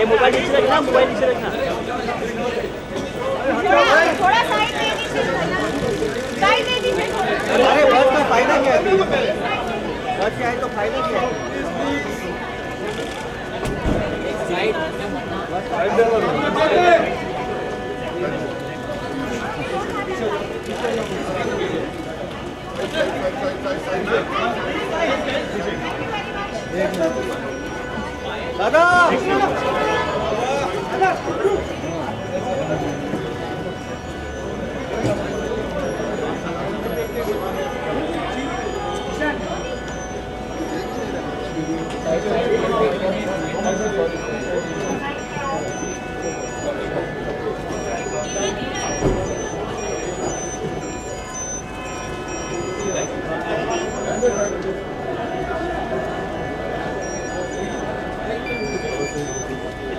ये मोबाइल नीचे रखना, मोबाइल नीचे रखना। थोड़ा साइड दे दीजिए, साइड दे दीजिए। अरे बस का फायदा क्या है? बस क्या है तो फायदा क्या है? दादा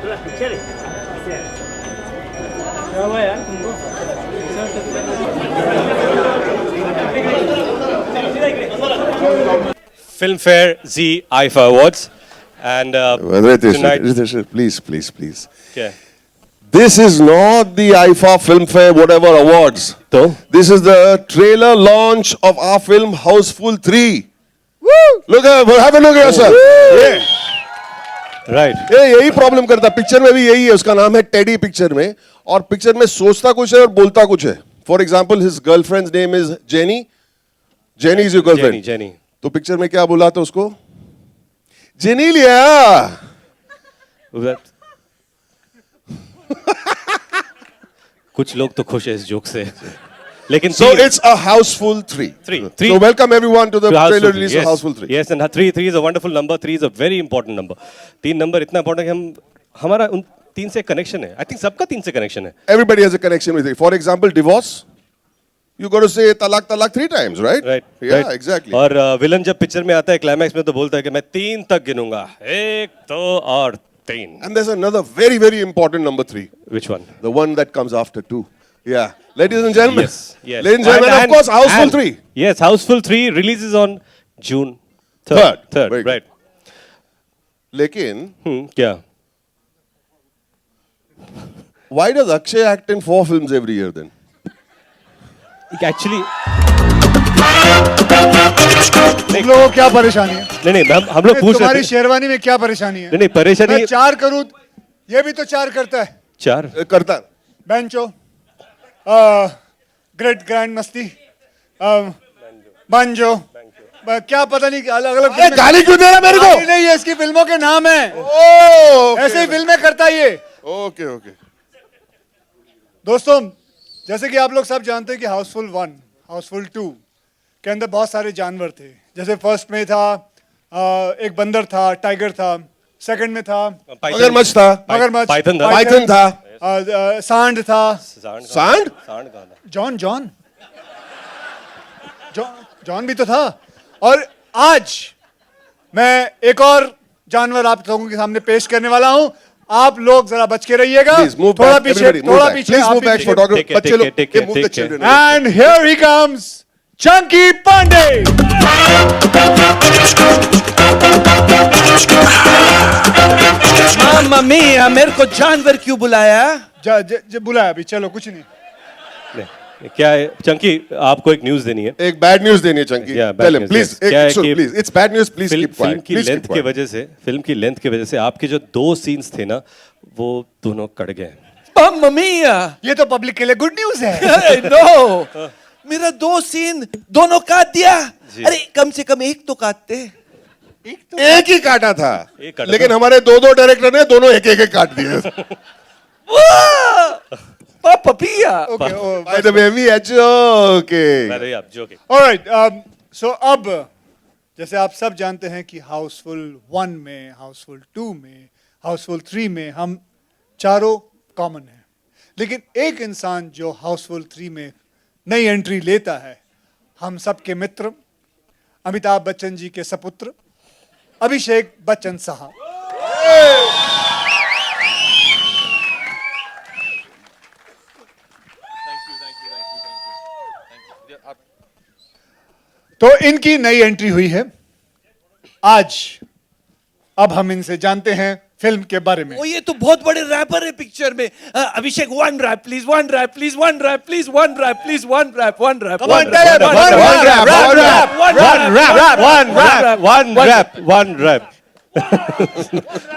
थोड़ा पिक्चर है। क्या हुआ यार तुमको? Filmfare Zee IFA Awards, and tonight. Please. क्या? This is not the IFA Filmfare whatever awards. तो? This is the trailer launch of our film Houseful 3. Woo! Look at, have a look at yourself. Yeah. Right. ये यही problem करता है picture में भी यही है उसका नाम है टेडी पिक्चर में और पिक्चर में सोचता कुछ है और बोलता कुछ है for example his girlfriends name is jenny jenny is your girlfriend jenny तो पिक्चर में क्या बोला था उसको जेनी लिया कुछ लोग तो खुश है इस जोक से लेकिन so it's a Houseful 3. So welcome everyone to the trailer release of Houseful 3. Yes, and 3 is a wonderful number. 3 is a very important number. 3 number इतना important है कि हमारा उन 3 से कनेक्शन है. I think सबका 3 से कनेक्शन है. Everybody has a connection with it. For example, divorce. You got to say talak 3 times, right? Right. Yeah, right. exactly. और विलन जब पिक्चर में आता है क्लाइमैक्स में तो बोलता है कि मैं 3 तक गिनूंगा 1 2 और 3. And there's another very important number 3. Which one? The one that comes after 2. Yeah. Ladies and gentlemen. Yes. Ladies and gentlemen, of course, Houseful 3. Yes, Houseful 3 releases on June 3rd. Very good. Right. लेकिन क्या? Why does Akshay act in 4 films every year then? Actually तुम लोगों को क्या परेशानी है? नहीं हम लोग पूछ रहे तुम्हारी थे. शेरवानी में क्या परेशानी है? नहीं परेशानी मैं 4 करूं ये भी तो 4 करता है. 4 करता बेंचो ग्रेट ग्रैंड मस्ती बंजो क्या पता नहीं अलग अलग गाली क्यों दे रहा मेरे को? नहीं ये इसकी फिल्मों के नाम है. ऐसे ही फिल्में करता है ये. ओके दोस्तों जैसे कि आप लोग सब जानते हैं कि हाउसफुल 1 हाउसफुल 2 के अंदर बहुत सारे जानवर थे. जैसे फर्स्ट में था एक बंदर था टाइगर था. सेकंड में था मगरमच्छ था पाइथन था सांड था. सांड जॉन भी तो था. और आज मैं एक और जानवर आप लोगों के सामने पेश करने वाला हूं. आप लोग जरा बच के रहिएगा. थोड़ा पीछे बच्चे लोग. And here he comes Chunky Pandey. मामा मिया मेरे को जानवर क्यों बुलाया? बुलाया अभी. चलो कुछ नहीं. क्या है चंकी आपको एक न्यूज़ देनी है. एक बैड न्यूज़ देनी है Chunky. Tell him please. Please it's bad news. Please keep film की लेंथ की वजह से आपके जो 2 सीन्स थे ना वो दोनों कट गए. मामा मिया ये तो पब्लिक के लिए गुड न्यूज़ है. नो मेरा 2 सीन दोनों काट दिया. अरे कम से कम एक तो काटते. एक ही काटा था लेकिन हमारे 2 डायरेक्टर ने दोनों एक काट दिए. Papa Pia. Okay. By the way, we are joking. अरे आप joking. All right. So अब जैसे आप सब जानते हैं कि हाउसफुल 1 में, हाउसफुल 2 में, हाउसफुल 3 में हम चारों कॉमन हैं. लेकिन एक इंसान जो हाउसफुल 3 में नई एंट्री लेता है, हम सबके मित्र अमिताभ बच्चन जी के सपुत्र अभिषेक बच्चन साहब. तो इनकी नई एंट्री हुई है आज. अब हम इनसे जानते हैं फिल्म के बारे में। ओ ये तो बहुत बड़े रैपर है पिक्चर में। Abhishek one rap please, one rap please, one rap please, one rap please, one rap, one rap, One rap, one rap.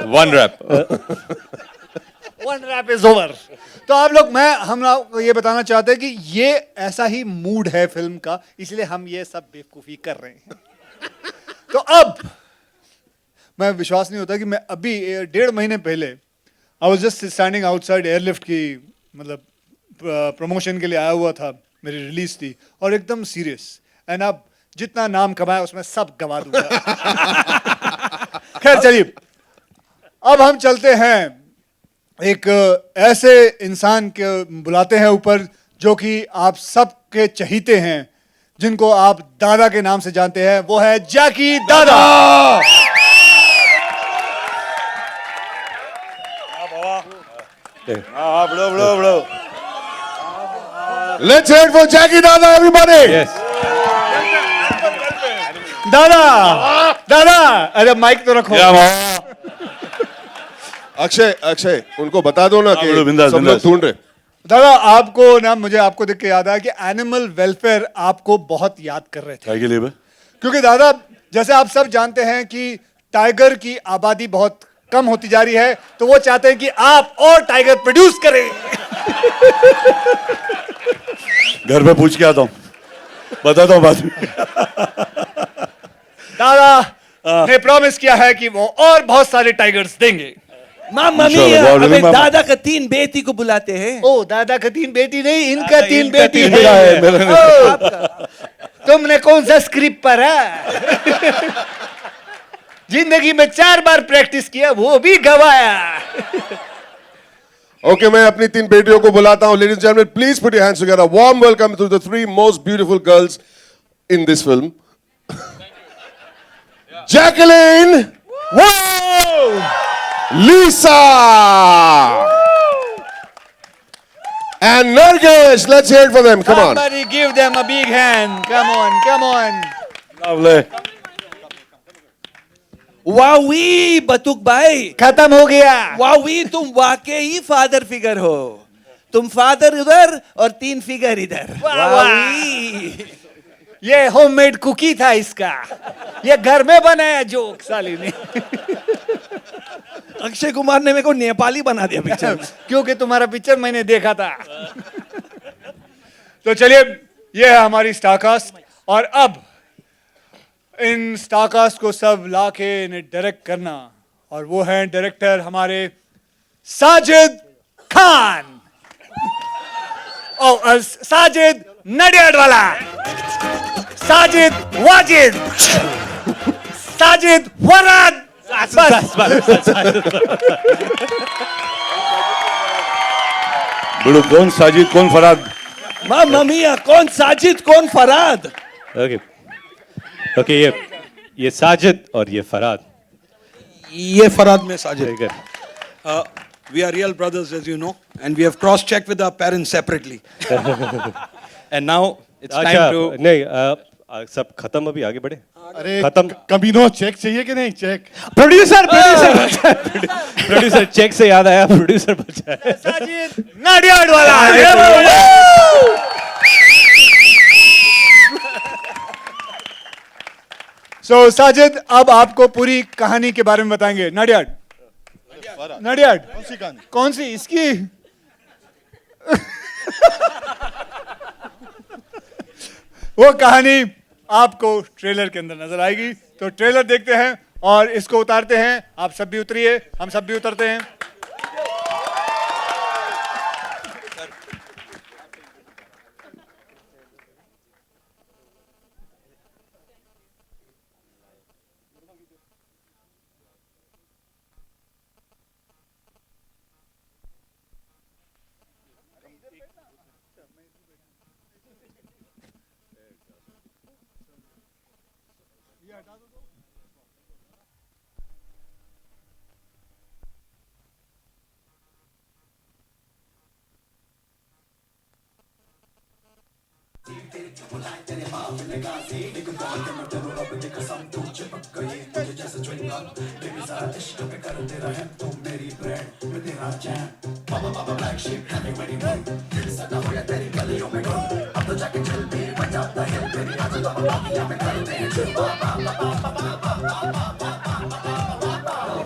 One rap. One rap is over. तो आप लोग, हम लोग को ये बताना चाहते हैं कि ये ऐसा ही मूड है फिल्म का, इसलिए हम ये सब बेवकूफी कर रहे हैं। तो अब मैं विश्वास नहीं होता कि मैं अभी 1.5 महीने पहले I was just standing outside airlift की, मतलब प्रमोशन के लिए आया हुआ था, मेरी रिलीज थी, और एकदम सीरियस, एंड अब जितना नाम कमाया उसमें सब गवा दूंगा। खैर चलिए, अब हम चलते हैं, एक ऐसे इंसान के बुलाते हैं ऊपर जो कि आप सबके चहीते हैं, जिनको आप दादा के नाम से जानते हैं, वो है जैकी दादा। Bro. Let's hear it for Jackie Dada, everybody. Yes. दादा, दादा, अरे माइक तो रखो। अक्षय उनको बता दो ना कि बिंदास, सब लोग बिंदास। ढूंढ रहे। दादा आपको ना, मुझे आपको देख के याद आया कि एनिमल वेलफेयर आपको बहुत याद कर रहे थे, क्या के लिए बे? क्योंकि दादा जैसे आप सब जानते हैं कि टाइगर की आबादी बहुत कम होती जा रही है, तो वो चाहते हैं कि आप और टाइगर प्रोड्यूस करें। घर पे पूछ के आता हूँ, बताता हूँ बाद में। दादा ने प्रॉमिस किया है कि वो और बहुत सारे टाइगर्स देंगे। मामा इंशाल्लाह, मिया, बहुत अबे जल्दी मामा। दादा का 3 बेटी को बुलाते हैं। ओ दादा का 3 बेटी नहीं, इनका 3 इनका बेटी तीन है। मेरा नहीं। ओ, तुमने कौन सा स्क्रिप्ट पढ़ा? जिंदगी में 4 बार प्रैक्टिस किया, वो भी गवाया। Okay, मैं अपनी 3 बेटियों को बुलाता हूँ. Ladies and gentlemen, please put your hands together. Warm welcome to the 3 most beautiful girls in this film. Jacqueline, Whoa! Lisa, and Nargis. Let's hear it for them. Come on. Somebody give them a big hand. Come on, come on. Lovely. वावी बतुक भाई, खत्म हो गया। वावी तुम वाकई father figure हो। तुम father उधर और 3 फिगर इधर। वाह, वावी। ये होममेड कुकी था इसका, ये घर में बनाया जोक साली ने। अक्षय कुमार ने मेरे को नेपाली बना दिया पिक्चर में। क्योंकि तुम्हारा पिक्चर मैंने देखा था। तो चलिए, ये है हमारी स्टारकास्ट, और अब इन स्टारकास्ट को सब लाके इन्हें डायरेक्ट करना, और वो हैं डायरेक्टर हमारे साजिद खान। ओ साजिद नडियाड वाला, साजिद वाजिद, साजिद वराद। बड़ो कौन साजिद कौन फराद? मामा मिया, कौन साजिद कौन फराद। ओके ओके, ये साजिद और ये फराद। ये फराद में साजिद. ठीक है। We are real brothers, as you know, and we have cross-checked with our parents separately. And now it's अच्छा, time to. नहीं, सब खत्म, अभी आगे बढ़े। अरे खत्म। कमीनो, चेक चाहिए कि नहीं? चेक. प्रोड्यूसर प्रोड्यूसर चेक से याद आया, प्रोड्यूसर बचा है। साजिद नडियाड वाला। So, साजिद अब आपको पूरी कहानी के बारे में बताएंगे। नडियाड, नडियाड कौन सी कहानी? कौन सी इसकी? वो कहानी आपको ट्रेलर के अंदर नजर आएगी, तो ट्रेलर देखते हैं और इसको उतारते हैं। आप सब भी उतरिए, हम सब भी उतरते हैं।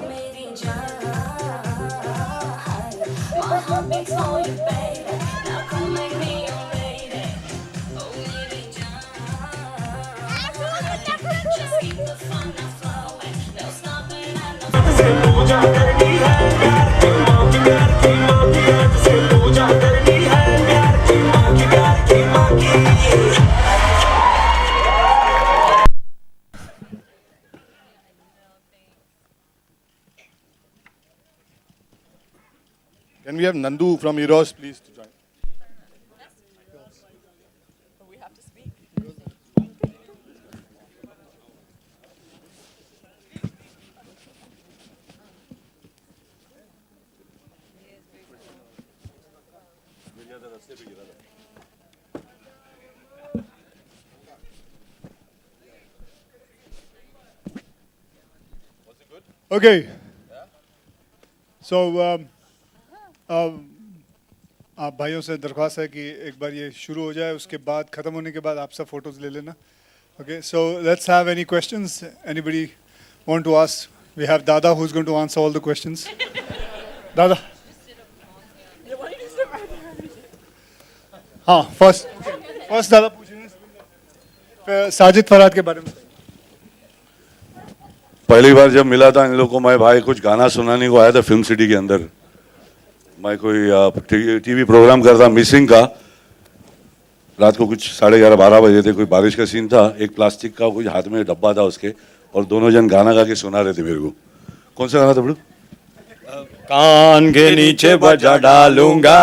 मेरी जान, my heart beats for you, baby. Now come make me your lady. Oh, मेरी जान, just keep the fun flowing. No stopping and no Can we have Nandu from Eros, please, to join? Okay. So, आप भाइयों से दरख्वास्त है कि एक बार ये शुरू हो जाए, उसके बाद ख़त्म होने के बाद आप सब फोटोज ले लेना. Okay, so let's have any questions. Anybody want to ask? We have Dada who's going to answer all the questions. Dada. हाँ, first दादा पूछेंगे. फिर साजिद फरहाद के बारे में. पहली बार जब मिला था इन लोगों को, मैं भाई कुछ गाना सुनाने को आया था फिल्म सिटी के अंदर. मैं कोई टीवी प्रोग्राम करता मिसिंग का. रात को कुछ 11:30-12 बजे थे. कोई बारिश का सीन था. एक प्लास्टिक का कुछ हाथ में डब्बा था उसके, और दोनों जन गाना गा के सुना रहे थे मेरे को. कौन सा गाना था बड़ू? कान के नीचे बजा डालूंगा.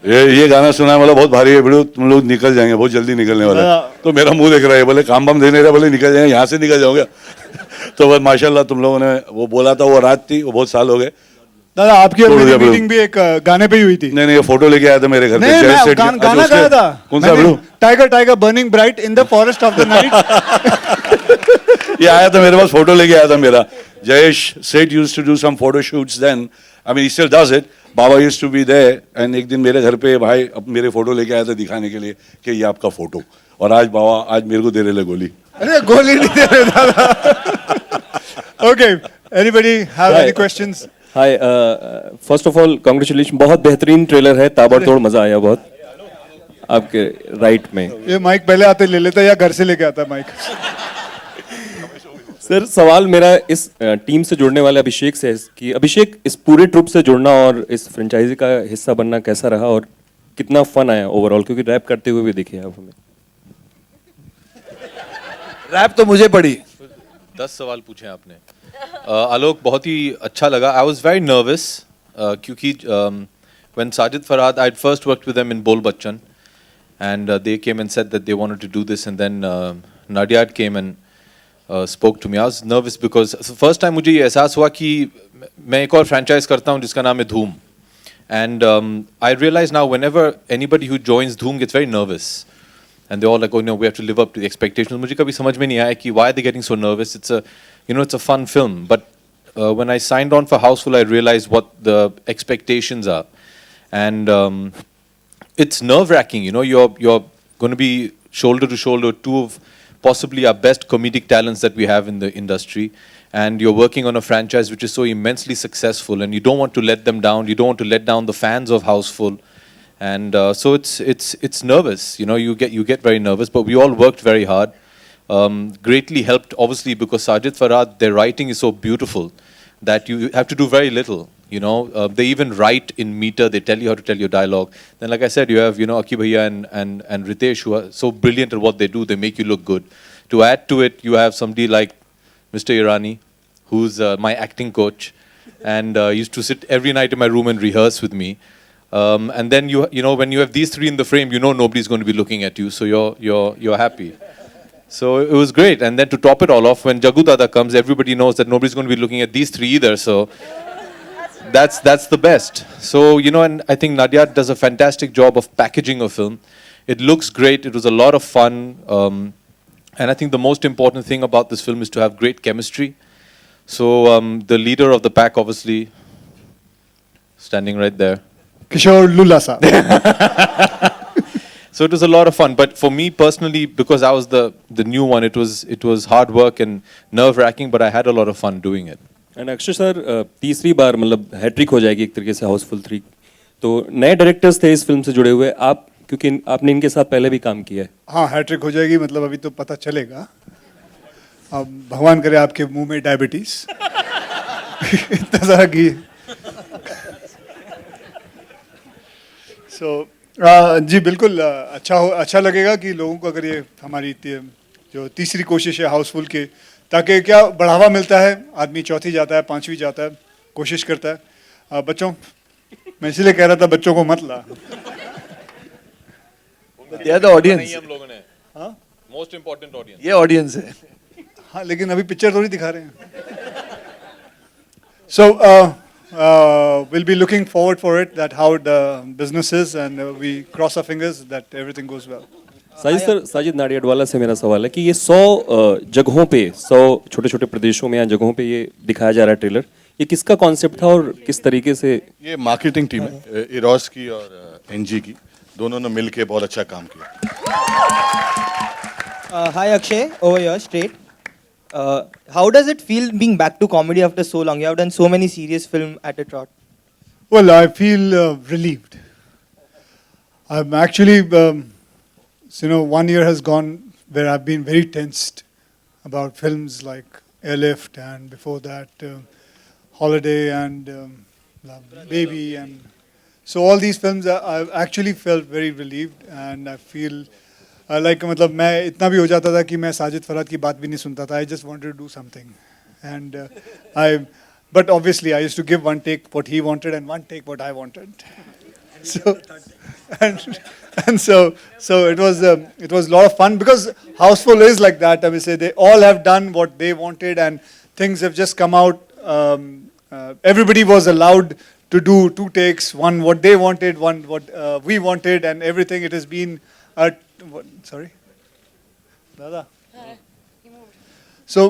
ये गाना सुना वाला बहुत भारी है बड़ू. तुम लोग निकल जाएंगे, बहुत जल्दी निकलने वाला है. तो मेरा मुंह देख रहा है, बोले काम बाम देने रहा, बोले निकल जाएंगे, यहाँ से निकल जाओगे. तो बस माशाल्लाह तुम लोगों ने वो बोला था, वो रात थी, वो बहुत साल हो गए. दादा आपकी और मेरी मीटिंग भी एक गाने पे ही हुई थी. नहीं, ये फोटो लेके आया था मेरे घर पे. नहीं, मैं गाना गाया था. कौन सा बड़ू? Tiger tiger burning bright in the forest of the night. ये आया था मेरे पास, फोटो लेके आया था मेरा. Jayesh Seth used to do some photo shoots then. I mean he still does it. Baba used to be there. And एक दिन मेरे घर पे भाई अब मेरे फोटो लेके आया था दिखाने के लिए कि ये आपका फोटो. और आज बाबा आज मेरे को दे रहे गोली. अरे गोली नहीं दे रहे दादा. Okay, anybody have any questions? Hi, first of all congratulation. बहुत बेहतरीन ट्रेलर है, ताबड़तोड़ मजा आया बहुत आपके राइट में. ये माइक पहले आते ले लेता या घर से लेके आता माइक? सर सवाल मेरा इस टीम से जुड़ने वाले अभिषेक से है कि अभिषेक, इस पूरे ट्रुप से जुड़ना और इस फ्रेंचाइजी का हिस्सा बनना कैसा रहा और कितना फन आया ओवरऑल, क्योंकि रैप करते हुए भी दिखे आप हमें. रैप तो मुझे पड़ी. 10 सवाल पूछे आपने. आलोक, बहुत ही अच्छा लगा. आई वॉज वेरी नर्वस क्योंकि when Sajid Farhad, I'd first worked with them in Bol Bachchan, and they came and said that they wanted to do this, and then Nadiad came and spoke to me. I was nervous because first time मुझे ये एहसास हुआ कि मैं एक और franchise करता हूँ जिसका नाम है धूम. And I realize now whenever anybody who joins Dhoom gets very nervous, and they're all like, oh no, we have to live up to the expectations. मुझे कभी समझ में नहीं आया कि why are they getting so nervous? It's a, you know, it's a fun film. But when I signed on for Houseful, I realized what the expectations are, and it's nerve-wracking. You know, you're going to be shoulder to shoulder with two of possibly our best comedic talents that we have in the industry, and you're working on a franchise which is so immensely successful, and you don't want to let them down. You don't want to let down the fans of Houseful. And so it's nervous, you know, you get very nervous, but we all worked very hard. Greatly helped, obviously, because Sajid Farhad, their writing is so beautiful that you have to do very little, you know. They even write in meter, they tell you how to tell your dialogue. Then, like I said, you have, you know, Aki Bhaiya and Ritesh, who are so brilliant at what they do, they make you look good. To add to it, you have somebody like Mr. Irani, who's my acting coach, and used to sit every night in my room and rehearse with me. And then you know, when you have these three in the frame, you know nobody's going to be looking at you, so you're happy. So it was great. And then to top it all off, when Jagu Dada comes, everybody knows that nobody's going to be looking at these three either. So that's the best. So, you know, and I think Nadia does a fantastic job of packaging a film. It looks great. It was a lot of fun. And I think the most important thing about this film is to have great chemistry. So the leader of the pack, obviously, standing right there. Kishore Lulla साहब. So it was a lot of fun. But for me personally, because I was the new one, it was hard work and nerve-wracking, but I had a lot of fun doing it. And Akshay sir तीसरी बार मतलब hat trick हो जाएगी एक तरीके से हाउसफुल 3. तो नए directors थे इस फिल्म से जुड़े हुए आप, क्योंकि आपने इनके साथ पहले भी काम किया है. हाँ हैट्रिक हो जाएगी मतलब अभी तो पता चलेगा. अब भगवान करे आपके मुंह में डायबिटीज. इतना सारा घी. सो जी बिल्कुल अच्छा लगेगा कि लोगों को अगर ये हमारी जो तीसरी कोशिश है हाउसफुल की, ताकि क्या बढ़ावा मिलता है, आदमी चौथी जाता है, पांचवी जाता है, कोशिश करता है. बच्चों, मैं इसलिए कह रहा था बच्चों को मत ला. They are the audience. नहीं हम लोगों ने. हाँ? Most important audience. ये audience है. हाँ लेकिन अभी पिक्चर थोड़ी दिखा रहे हैं. So we'll be looking forward for it, that how the business is, and we cross our fingers that everything goes well. Sajid Nadiadwala से मेरा सवाल है कि ये 100 जगहों पे, 100 छोटे छोटे प्रदेशों में या जगहों पे ये दिखाया जा रहा है ट्रेलर, ये किसका कॉन्सेप्ट था और किस तरीके से? ये मार्केटिंग टीम है, इरोस की और एनजी की, दोनों ने मिलके बहुत अच्छा काम किया. Hi Akshay, over here straight. How does it feel being back to comedy after so long? You have done so many serious films at a trot. Well, I feel relieved. I'm actually, you know, 1 year has gone where I've been very tensed about films like Airlift, and before that Holiday and Baby, and so all these films I've actually felt very relieved, and I feel like मतलब मैं इतना भी हो जाता था कि मैं साजिद फरहाद की बात भी नहीं सुनता था. I just wanted to do something, and but obviously I used to give one take what he wanted and one take what I wanted. So and so it was a lot of fun, because Houseful is like that. I mean, say they all have done what they wanted, and things have just come out. Everybody was allowed to do 2 takes, one what they wanted, one what we wanted, and everything. It has been sorry, Dada. So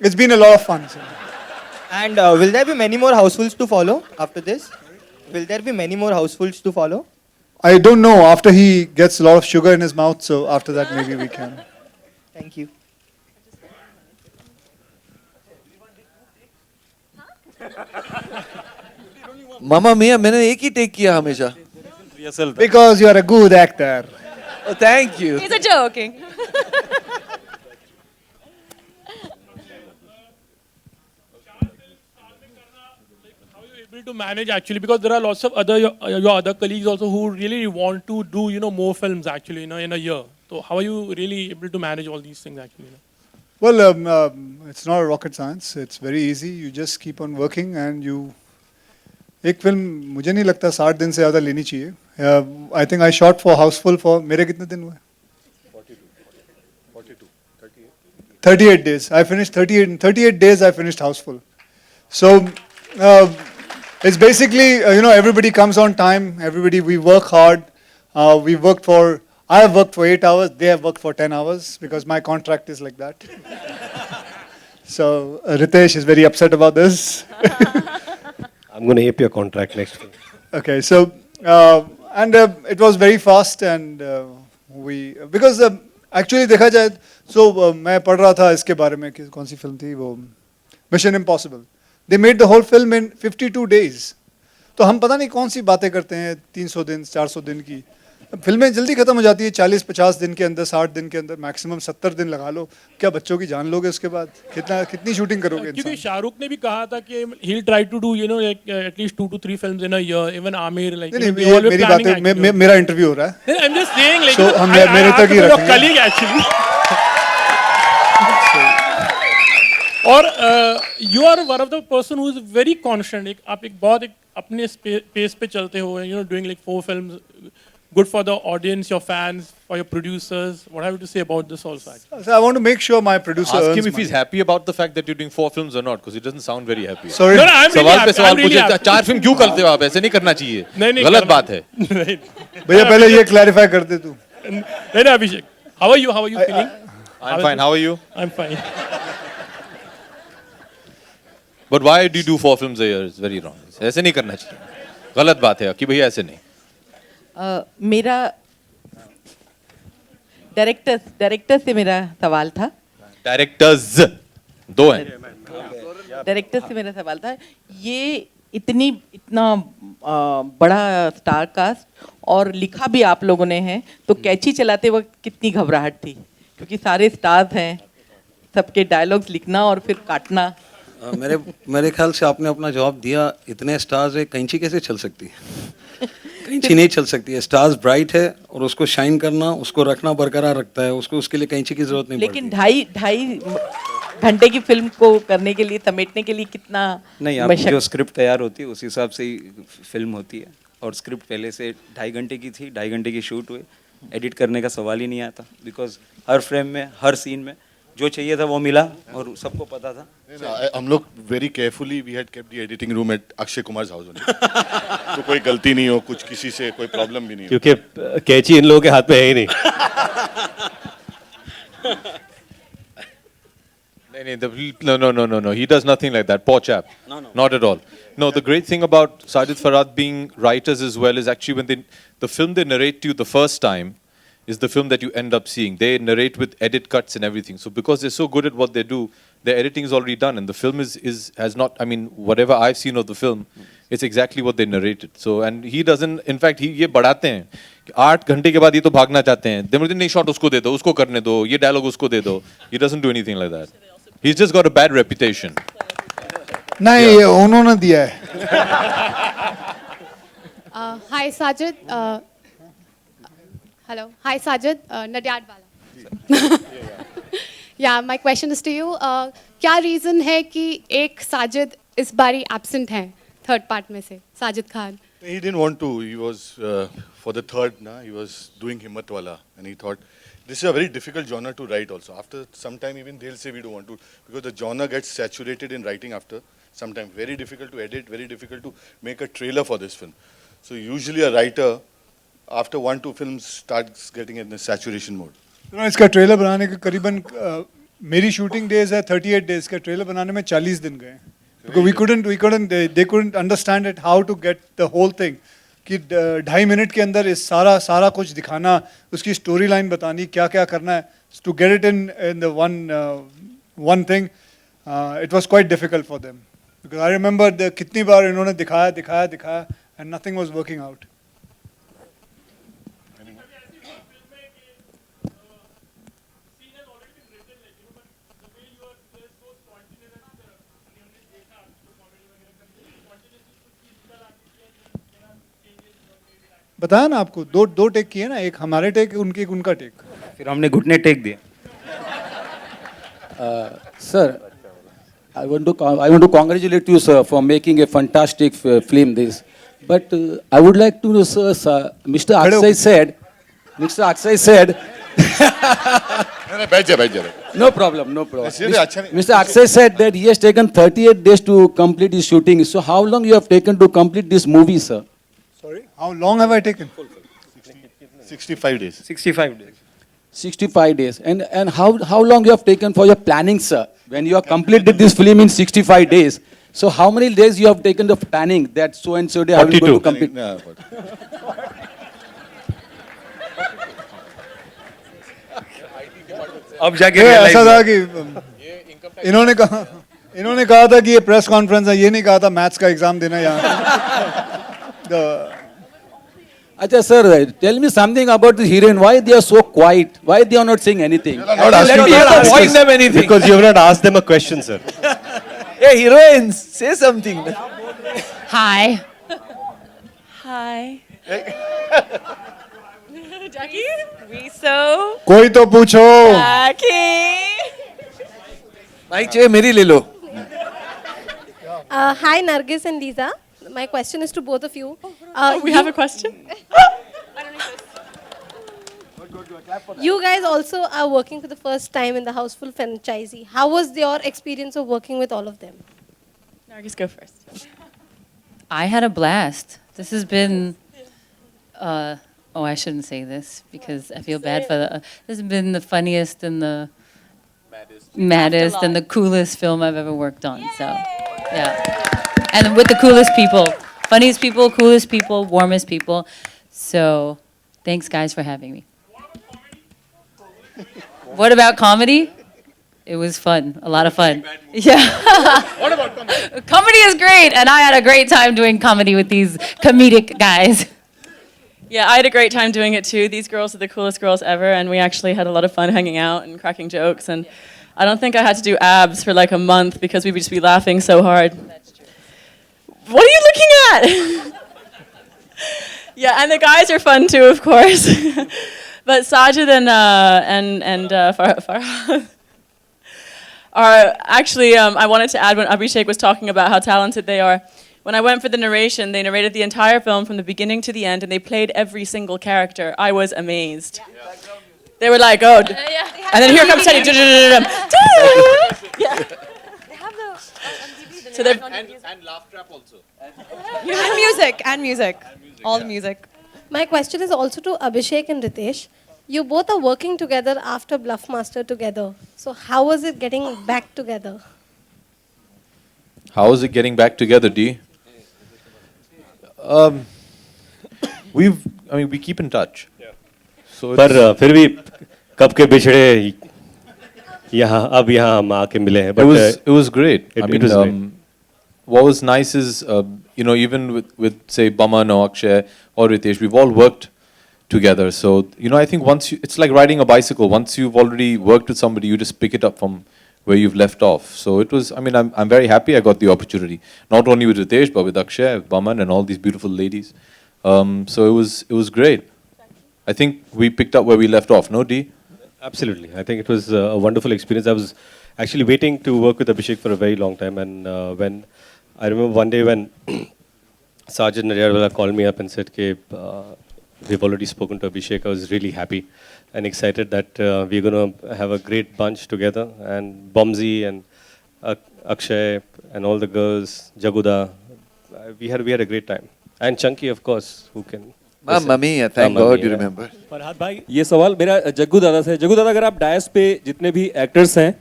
it's been a lot of fun. So. And will there be many more housefuls to follow after this? Will there be many more housefuls to follow? I don't know. After he gets a lot of sugar in his mouth, so after that maybe we can. Thank you. मामा मियाँ मैंने एक ही take किया हमेशा. Because you are a good actor. Oh, thank you. He's a joking. Able to manage actually, because there are lots of other your other colleagues also who really want to do more films actually in a year. So how are you really able to manage all these things actually? Well, it's not a rocket science. It's very easy. You just keep on working, and you. एक film मुझे नहीं लगता 60 दिन से ज़्यादा लेनी चाहिए. I think I shot for Houseful for मेरे कितने दिन हुए? 38 days. I finished 38 days. I finished Houseful. So it's basically everybody comes on time. Everybody, we work hard. I have worked for 8 hours. They have worked for 10 hours because my contract is like that. So Ritesh is very upset about this. I'm going to ape your contract next week. Okay, so and it was very fast, and because actually देखा जाए so मैं पढ़ रहा था इसके बारे में कि कौन सी फिल्म थी वो, Mission Impossible. They made the whole film in 52 days. तो हम पता नहीं कौन सी बातें करते हैं 300 दिन 400 दिन की. फिल्में जल्दी खत्म हो जाती है 40-50 दिन के अंदर, 60 दिन के अंदर, मैक्सिमम 70 दिन लगा लो. क्या बच्चों की जान लोगे उसके बाद? कितनी शूटिंग करोगे? क्योंकि शाहरुख ने भी कहा था कि he'll try to do like at least 2 to 3 films in a year. Even Aamir like. नहीं मेरी बात है, मेरा इंटरव्यू हो रहा है. I'm just saying like. So हम मेरे तक ही रखेंगे. Colleague actually. और you are one of the person who is very constant. आप एक बहुत अपने पेस पे चलते हो, doing like 4 films. Good for the audience, your fans, for your producers. What have you to say about this also? So I want to make sure my producer Ask earns him if money. he's happy about the fact that you're doing 4 films or not, because he doesn't sound very happy. Sorry. No, I'm really सवाल पे happy. सवाल I'm really पूछे, happy. 4 film क्यों करते हो आप? ऐसे नहीं करना चाहिए. नहीं गलत बात है. भैया पहले ये क्लैरिफाई कर दे तू. Then Abhishek, how are you? How are you feeling? I'm fine. How are you? I'm fine. But why do you do 4 films a year? It's very wrong. ऐसे नहीं करना चाहिए. गलत बात है कि भैया ऐसे नहीं. मेरा डायरेक्टर से मेरा सवाल था. डायरेक्टर्स 2 हैं. डायरेक्टर से मेरा सवाल था, ये इतना बड़ा स्टार कास्ट और लिखा भी आप लोगों ने है, तो कैची चलाते वक्त कितनी घबराहट थी? क्योंकि सारे स्टार्स हैं, सबके डायलॉग्स लिखना और फिर काटना. मेरे ख्याल से आपने अपना जवाब दिया. इतने स्टार्स है, कैंची कैसे चल सकती है? कैंची नहीं चल सकती है. स्टार्स ब्राइट है और उसको शाइन करना, उसको रखना बरकरार रखता है. उसके लिए कैंची की जरूरत नहीं. लेकिन ढाई घंटे की फिल्म को करने के लिए, समेटने के लिए कितना नहीं, आप जो स्क्रिप्ट तैयार होती है उस हिसाब से ही फिल्म होती है. और स्क्रिप्ट पहले से 2.5 घंटे की थी, 2.5 घंटे की शूट हुई. एडिट करने का सवाल ही नहीं आता, बिकॉज हर फ्रेम में, हर सीन में जो चाहिए था वो मिला और सबको पता था. हम लोग very carefully we had kept the editing room at Akshay Kumar house only. तो कोई गलती नहीं हो, कुछ किसी से कोई प्रॉब्लम भी नहीं हो. क्योंकि कैची इन लोगों के हाथ में है ही नहीं. No. He does nothing like that. Poor chap. No. Not at all. No, the great thing about Sajid Farhad being writers as well is actually when the film they narrate to you the first time is the film that you end up seeing. They narrate with edit cuts and everything. So because they're so good at what they do, their editing is already done, and the film has not. I mean, whatever I've seen of the film, it's exactly what they narrated. So and he doesn't. In fact, ये बढ़ाते हैं. 8 घंटे के बाद ये तो भागना चाहते हैं. They नहीं shot उसको दे दो, उसको करने दो, ये dialogue उसको दे दो. He doesn't do anything like that. He's just got a bad reputation. नहीं, ये उन्होंने दिया है. Hi Sajid. Hello. Hi Sajid. Nadyad Bala. Yeah, my question is to you. क्या reason है कि एक साजिद इस बारी absent है third part में से, Sajid Khan? He didn't want to. He was for the third. He was doing Himmat Wala, and he thought this is a very difficult genre to write. Also, after some time, even they'll say we don't want to, because the genre gets saturated in writing after some time. Very difficult to edit. Very difficult to make a trailer for this film. So usually a writer, after 1-2 films, starts getting in the saturation mode. इसका trailer बनाने के करीबन मेरी shooting days है 38 days का. Trailer बनाने में 40 दिन गए. Because they couldn't understand it, how to get the whole thing. कि 2.5 मिनट के अंदर इस सारा कुछ दिखाना, उसकी स्टोरी लाइन बतानी, क्या क्या करना है, to get it in the one thing, it was quite difficult for them. Because I remember कितनी बार इन्होंने दिखाया and nothing was working out. बताया ना आपको, दो टेक किए ना, एक हमारे टेक, उनका टेक. फिर हमने घुटने टेक दिए. Sir, I want to congratulate you, sir, for making a fantastic film. This, but I would like to know, sir, Mr. Akshay said. बैठ जा. No problem. Mr. Akshay said that he has taken 38 days to complete his shooting. So how long you have taken to complete this movie, sir? Sorry, how long have I taken? 65 days. 65 days. 65 days. And how long you have taken for your planning, sir? When you have completed this film in 65 days, so how many days you have taken the planning that so and so day I will go to complete? अब जाके ऐसा था कि इन्होंने कहा था कि ये प्रेस कॉन्फ्रेंस है, ये नहीं कहा था मैथ्स का एग्जाम देना यहाँ. Acha sir, tell me something about the heroine. Why they are so quiet? Why they are not saying anything? Not asking them anything. Because you have not asked them a question, sir. Hey, heroines, say something. Hi. Hi. Jackie? Riso? कोई तो पूछो. Jackie? Mic चाहिए, मेरी ले लो. Hi Nargis and Lisa. My question is to both of you. We have a question. You guys also are working for the first time in the Houseful franchisee. How was your experience of working with all of them? Nargis, go first. I had a blast. This has been Oh, I shouldn't say this because I feel bad for the. This has been the funniest and the maddest and the coolest film I've ever worked on. So, yeah, and with the coolest people, funniest people, coolest people, warmest people. So, thanks guys for having me. What about comedy? It was fun, a lot of fun. Yeah. What about comedy? Comedy is great, and I had a great time doing comedy with these comedic guys. Yeah, I had a great time doing it too. These girls are the coolest girls ever, and we actually had a lot of fun hanging out and cracking jokes. And I don't think I had to do abs for like a month because we would just be laughing so hard. That's true. What are you looking at? Yeah, and the guys are fun too, of course. But Sajid and Farhad are actually. I wanted to add when Abhishek was talking about how talented they are. When I went for the narration, they narrated the entire film from the beginning to the end, and they played every single character. I was amazed. They were like, oh, and then here comes Teddy. Yeah. They have the DVD. So they're and laugh trap also. And music. All the music. My question is also to Abhishek and Ritesh. You both are working together after Bluffmaster together. So how was it getting back together? How is it getting back together, D? We keep in touch. So पर फिर भी कब के बिछड़े यहाँ अब यहाँ हम आके मिले हैं. It was great. I mean, what was nice is even with say Baman or Akshay or Ritesh, we've all worked together. So I think it's like riding a bicycle. Once you've already worked with somebody, you just pick it up from where you've left off. So it was. I mean, I'm very happy I got the opportunity. Not only with Ritesh, but with Akshay, Baman, and all these beautiful ladies. So it was great. I think we picked up where we left off. No, D? Absolutely. I think it was a wonderful experience. I was actually waiting to work with Abhishek for a very long time, and when I remember one day when Sergeant Naryarwala called me up and said, "Okay, we've already spoken to Abhishek," I was really happy and excited that we're going to have a great bunch together, and Bomzi and Akshay and all the girls, Jaguda, we had a great time, and Chunky, of course, who can. Mamma mia, thank God you remember. Farhad भाई, ये सवाल मेरा जग्गू दादा से. जग्गू दादा, अगर आप DISE पे जितने भी एक्टर्स हैं,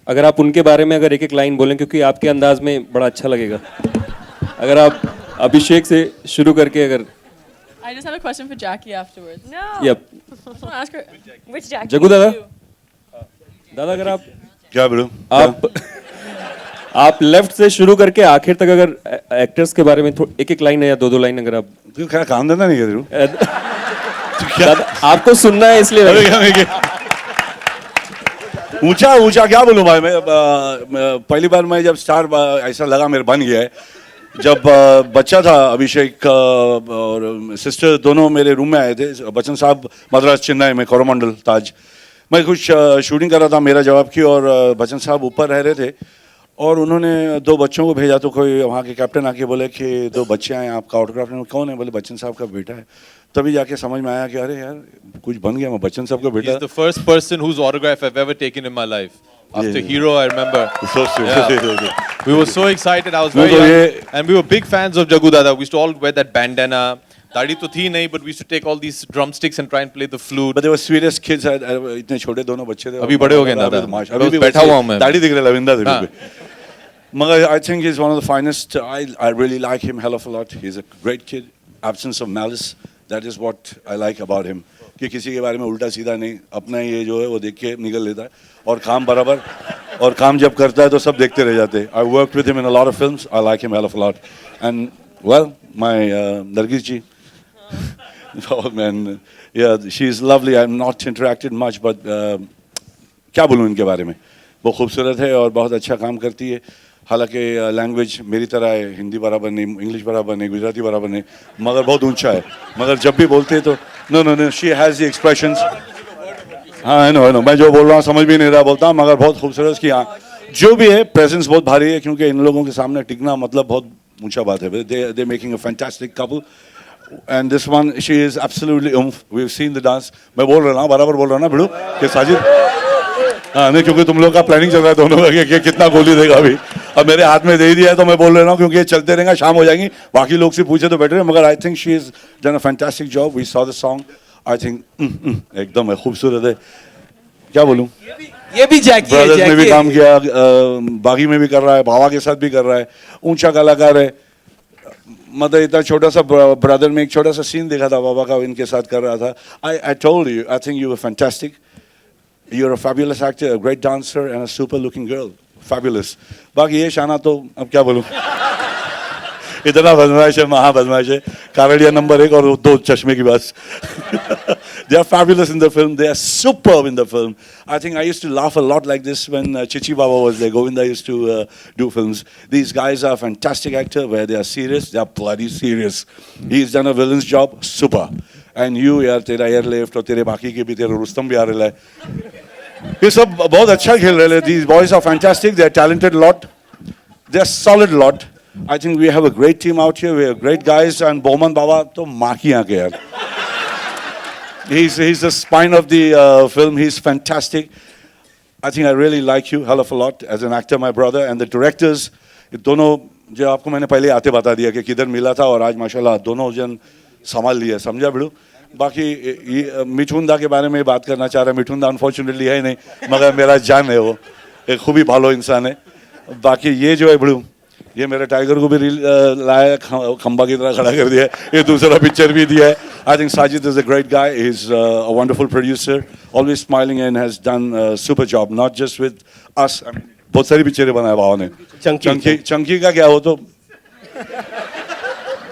अगर आप उनके बारे में अगर एक लाइन बोलें, क्योंकि आपके अंदाज में बड़ा अच्छा लगेगा. अगर आप अभिषेक से शुरू करके अगर. I just have a question for Jackie afterwards. No. Yep. I just want to ask her which Jackie. Jaggu दादा, दादा अगर आप क्या बोलूं? आप लेफ्ट से शुरू करके आखिर तक अगर एक्टर्स के बारे में एक लाइन है या दो लाइन अगर आप. तू क्या काम धंधा नहीं कर आपको सुनना है इसलिए. ऊंचा क्या बोलूं भाई. मैं पहली बार मैं जब स्टार ऐसा लगा मेरे बन गया है जब बच्चा था. अभिषेक और सिस्टर दोनों मेरे रूम में आए थे. बच्चन साहब मद्रास चेन्नई में कोरोमंडल ताज. मैं कुछ शूटिंग कर रहा था मेरा जवाब की, और बच्चन साहब ऊपर रह रहे थे, और उन्होंने दो बच्चों को भेजा. तो कोई वहाँ के कैप्टन आके बोले कि दो बच्चे हैं आपका ऑटोग्राफ लेने. कौन है? बोले बच्चन साहब का बेटा है. तभी जाके समझ में आया कि अरे यार कुछ बन गया, मैं बच्चन साहब का बेटा. He's the first person whose autograph I've ever taken in my life. After Hero, I remember. So sweet. Yeah. We were so excited. I was very young, and we were big fans of Jagu Dada. We used to all wear that bandana. दाढ़ी तो थी नहीं, but we used to take all these drumsticks and try and play the flute. But they were sweetest kids. इतने छोटे दोनों बच्चे थे. अभी बड़े हो गए ना दादा. अभी बैठा हुआ हूँ मैं. दाढ़ी दिख रहा है लविंदा दिख रही. Magar, I think he's one of the finest. I really like him hell of a lot. He's a great kid. Absence of malice. That is what I like about him. कि किसी के बारे में उल्टा सीधा नहीं, अपना ये जो है वो देख के निकल लेता है, और काम बराबर, और काम जब करता है तो सब देखते रह जाते हैं. I worked with him in a lot of films. I like him hell of a lot. And well, my Nargis ji, oh man, yeah, she's lovely. I'm not interacted much, but क्या बोलूँ इनके बारे में. वो खूबसूरत है और बहुत अच्छा काम करती है. हालांकि लैंग्वेज मेरी तरह है, हिंदी बराबर नहीं, इंग्लिश बराबर नहीं, गुजराती बराबर नहीं, मगर बहुत ऊंचा है. मगर जब भी बोलते हैं तो no she has the expressions. हाँ नो मैं जो बोल रहा हूँ समझ भी नहीं रहा बोलता हूँ, मगर बहुत खूबसूरत उसकी. हाँ जो भी है प्रेजेंस बहुत भारी है, क्योंकि इन लोगों के सामने टिकना मतलब बहुत ऊंचा बात है. They making a fantastic couple. And this one, she is absolutely oomph. We've seen the dance. मैं बोल रहा हूँ, बराबर बोल रहा हूँ ना भिड़ू कि साजिद. हाँ नहीं, क्योंकि तुम लोग का प्लानिंग चल रहा है दोनों का कि कितना गोली देगा अभी. अब मेरे हाथ में दे ही दिया है तो मैं बोल रहा हूँ, क्योंकि ये चलते रहेंगे, शाम हो जाएगी, बाकी लोग से पूछे तो बेटर है. मगर I think she has done a fantastic job. We saw the song. I think एकदम है, खूबसूरत है, क्या बोलूं। ये भी जैकी है, ब्रदर्स में भी जैकी काम किया, बागी में भी कर रहा है, भावा के साथ भी कर रहा है, ऊंचा कलाकार है। मतलब इतना छोटा सा ब्रदर में एक छोटा सा सीन देखा था बाबा का, इनके साथ कर रहा था। I told you, I think you were fantastic, you are a fabulous actor, a great dancer and a super looking girl, fabulous. बाकी ये शाना तो अब क्या बोलूं, इतना बदमाश है, महा बदमाश है, कावड़िया नंबर 1 और 2 चश्मे की बात। They are fabulous in the film. They are superb in the film. I think I used to laugh a lot like this when Chichi Baba was there. Govinda used to do films. These guys are fantastic actors where they are serious. They are bloody serious. He's done a villain's job. Super. And you, यार तेरा airlift और तेरे बाकी के भी, तेरा रुस्तम भी आ रहा है। ये सब बहुत अच्छा खेल रहे हैं. These boys are fantastic. They are talented lot. They are solid lot. I think we have a great team out here. We have great guys. And Bowman Baba तो माँ की आंखें यार. He's the spine of the film. He's fantastic. I think I really like you hell of a lot as an actor, my brother, and the directors. दोनों जो आपको मैंने पहले आते बता दिया कि किधर मिला था और आज माशाल्लाह दोनों जन संभाल लिया, समझा बिड़ू। बाकी मिठुन दा के बारे में बात करना चाह रहा है। मिठुन दा अनफॉर्चुनेटली है नहीं, मगर मेरा जान है, वो एक खूबी भालो इंसान है। बाकी ये जो है बिड़ू, ये मेरे टाइगर को भी लाया, खंबा की तरह खड़ा कर दिया है, ये दूसरा पिक्चर भी दिया है। I think Sajid is a great guy, he is a wonderful producer, always smiling and has done super job, not just with us. बहुत सारी पिक्चरें बनाए बाबा ने। चंकी का क्या, हो तो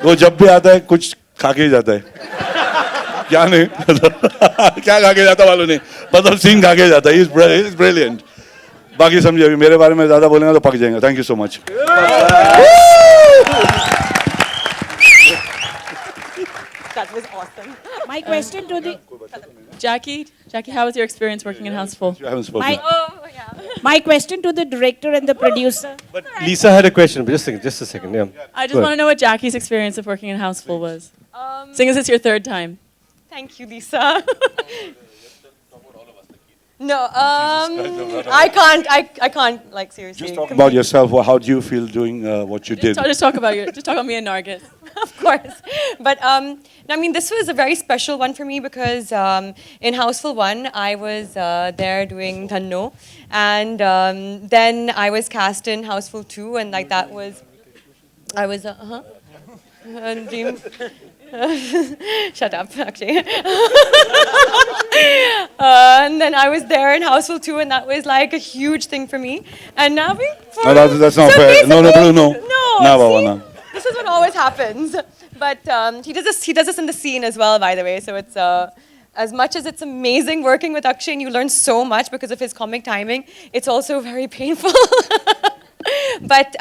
वो जब भी आता है कुछ खा के ही जाता है, क्या नहीं क्या खा के जाता मालूम नहीं, मतलब सिंह खा के जाता है। He is brilliant. बाकी समझिए, अभी मेरे बारे में ज्यादा बोलेंगे तो पक जाएंगे। Thank you so much. That was awesome. My question to the Jackie, how was your experience working in Houseful? You haven't spoken. my question to the director and the producer. But Lisa had a question. Just a second. Yeah. I just want to know what Jackie's experience of working in Houseful was. Seeing as it's your 3rd time. Thank you, Lisa. No, I can't, like, seriously. Just talk about yourself. How do you feel doing what you did? Just talk about me and Nargis. Of course. But, I mean, this was a very special one for me because in Houseful 1, I was there doing Dhanno. And then I was cast in Houseful 2, and, like, that was, I was, dream. Shut up, actually. And then I was there in Houseful 2, and that was like a huge thing for me. And now that's not fair. No. No, this is what always happens. But he does this in the scene as well, by the way. So it's as much as it's amazing working with Akshay, and you learn so much because of his comic timing, it's also very painful. But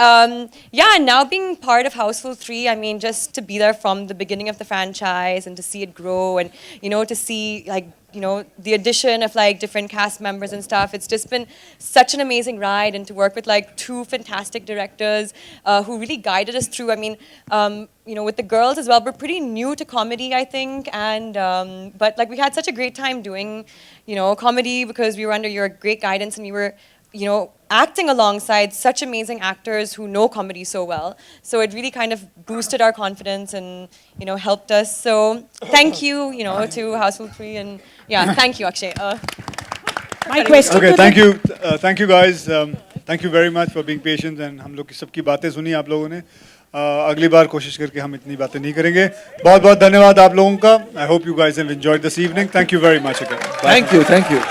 yeah, now being part of Houseful 3, I mean, just to be there from the beginning of the franchise and to see it grow, and to see like the addition of like different cast members and stuff, it's just been such an amazing ride, and to work with like 2 fantastic directors who really guided us through. I mean, with the girls as well, we're pretty new to comedy, I think, and but like we had such a great time doing comedy because we were under your great guidance, and we were acting alongside such amazing actors who know comedy so well. So it really kind of boosted our confidence and, helped us. So thank you, to Houseful 3, and yeah, thank you, Akshay. My question. Okay, thank you guys. Thank you very much for being patient, and हम लोग की सबकी बातें सुनी आप लोगों ने। अगली बार कोशिश करके हम इतनी बातें नहीं करेंगे। बहुत बहुत धन्यवाद आप लोगों का। I hope you guys have enjoyed this evening. Thank you very much again. Thank you.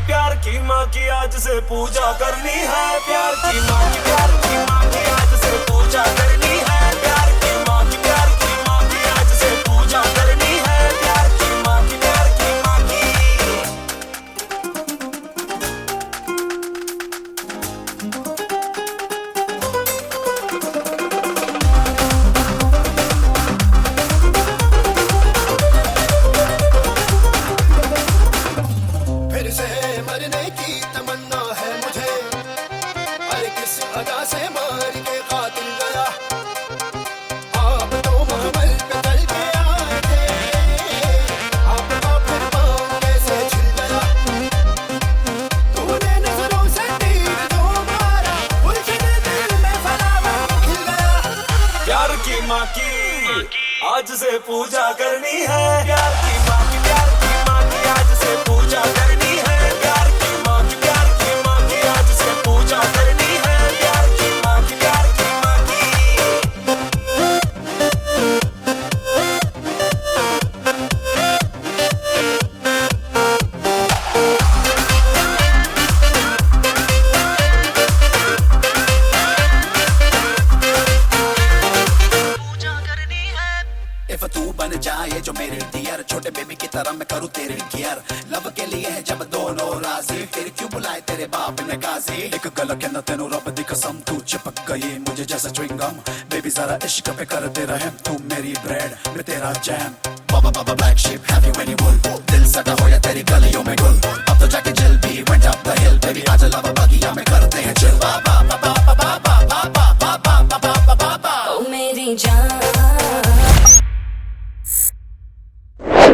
प्यार की माँ की आज से पूजा करनी है, प्यार की माँ की आज से पूजा करनी है, प्यार की माँ की आज से पूजा करनी है, प्यार की माँ की अदा से मार के कातिल गया आप तो महमल पे तल के आए थे आपका फिर पाँव कैसे छिल गया तूने नजरों से तीर जो मारा उलझन दिल में फलावर खिल गया प्यार की माँ की आज से पूजा करनी है प्यार की माँ की आज से पूजा करनी है प्यार की माँ की आज से पूजा करनी है प्यार की माँ की If तू बन जाए जो मेरे डियर छोटे बेबी की तरह मैं करूँ तेरे केयर लव के लिए है जब दोनों राजी फिर क्यों बुलाए तेरे बाप ने गाजी एक गल कहना तेनू रब दी कसम तू चिपक गई मुझे जैसा च्युइंगम बेबी जरा इश्क पे कर दे रहम तू मेरी ब्रेड मैं तेरा jam baa baa black sheep have you any wool दिल सटा हो या तेरी गलियों में गुल अब तो जाके जल भी went up the hill baby आजा लव बगिया में कर